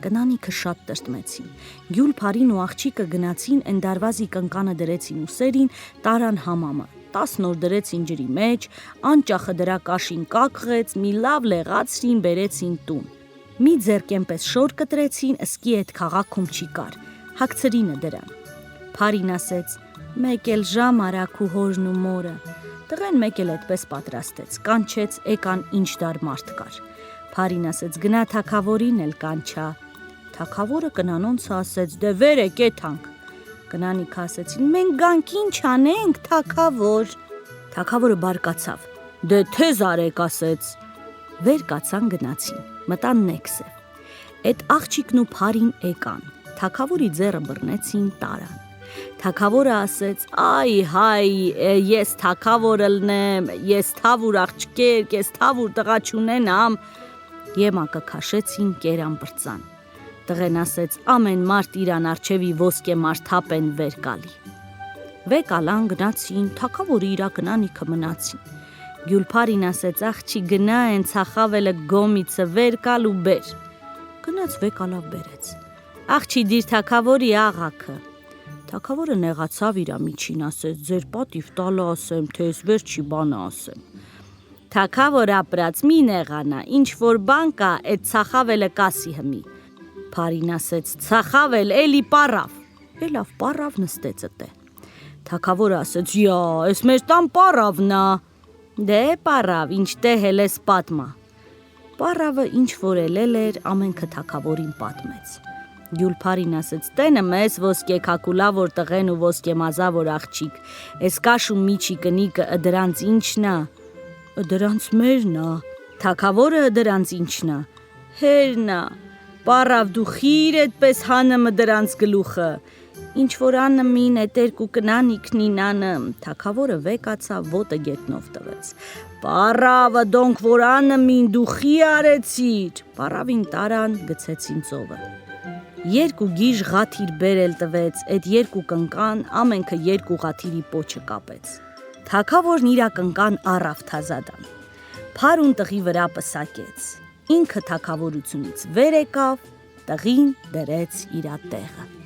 Կնանիքը շատ տրտմեցին։ Գյուլփարին ու աղջիկը գնացին, են դարվազի կնկանը դրեցին ուսերին, տարան համամը, 10 նոր դրեցին ջրի մեջ, անճախը դրա կաշին կակղեց, մի լավ լեղացրին, բերեցին տուն։ Մի ձեռքենպես շոր կտրեցին, ըսկի այդ քաղաքում չի կար, հագցրինը դրան։ Փարին ասեց, մեկ էլ ժամ արակ ու հորն ու մորը։ Տղեն մեկ էլ այդպես պատրաստեց, կանչեց, եկան ինչ դար մարդ կար։ Փարին ասեց, գնա թագավորին էլ կանչա։ Թագավորը կնանոնցը ասեց, դե վեր եք եթանք։ Կնանիքը ասեցին, մենք գանք ինչ անենք, թագավոր։ Թագավորը բարկացավ, դե թեզ արեք ասեց։ Վեր կացան գնացին, մտան նեքսև։ Այդ աղջիկն ու Փարին եկան, թագավորի ձեռը բռնեցին, տարան։ Թագավորը ասեց, այ հայ, ես թագավոր ըլնեմ, ես թավուր աղջկեր, ես թավուր տղա չունենամ։ Եմակը քաշեցին, կերան բրծան։ Տղեն ասեց, ամեն մարդ իրան արջևի ոսկե մարդապեն վեր կալի։ Վեկալան գնացին, թագավորի իրա կնանիքը մնացին։ Գյուլփարին ասեց, աղջի գնա են ցախավելը գոմիցը վեր կալ ու բեր։ Գնաց վեկալավ բերեց։ Աղջի դիր թագավորի աղաքը։ Թագավորը նեղացավ իրա միջին, ասեց, ձեր պատիվ տալը ասեմ, թե ես վերջի բանը ասեմ։ Թագավոր ապրած մի նեղանա, ինչ որ բան կա, այդ ցախավելը կասի հմի։ Փարին ասեց, ցախավել էլի պարավ։ Էլավ պարավ նստեց ըտե։ Թագավորը ասեց, յա, ես մեր տան պարավն ա։ Դե պարավ, ինչ տեհել ես պատմա։ Պարավը ինչ որ ելել էր, ամենքը թագավորին պատմեց։ Գյուլփարին ասեց, տենը մեզ ոսկե քակուլավոր տղեն ու ոսկե մազավոր աղջիկ, ես կաշում միջի կնիկը դրանց ինչն ա, դրանց մերն ա, թագավորը դրանց ինչն ա, հերն ա, պարավ դու խիր այդպես հանըմը դրանց գլուխը, ինչ որ անըմին էտ երկու կնանիքնին անըմ, թագավորը վեկացավ ոտը գետնով տվեց, պարավը դոնք որ անըմին դու խի արեցիր, պարավին տարան գցեցին ծովը։ Երկու գիժ ղաթիր բերել տվեց, այդ երկու կնկան ամենքը երկու ղաթիրի պոչը կապեց։ Թագավորն իրա կնկան առավ թազադան։ Փարուն տղի վրա պսակեց։ Ինքը թագավորությունից վեր եկավ, տղին դրեց իրա տեղը։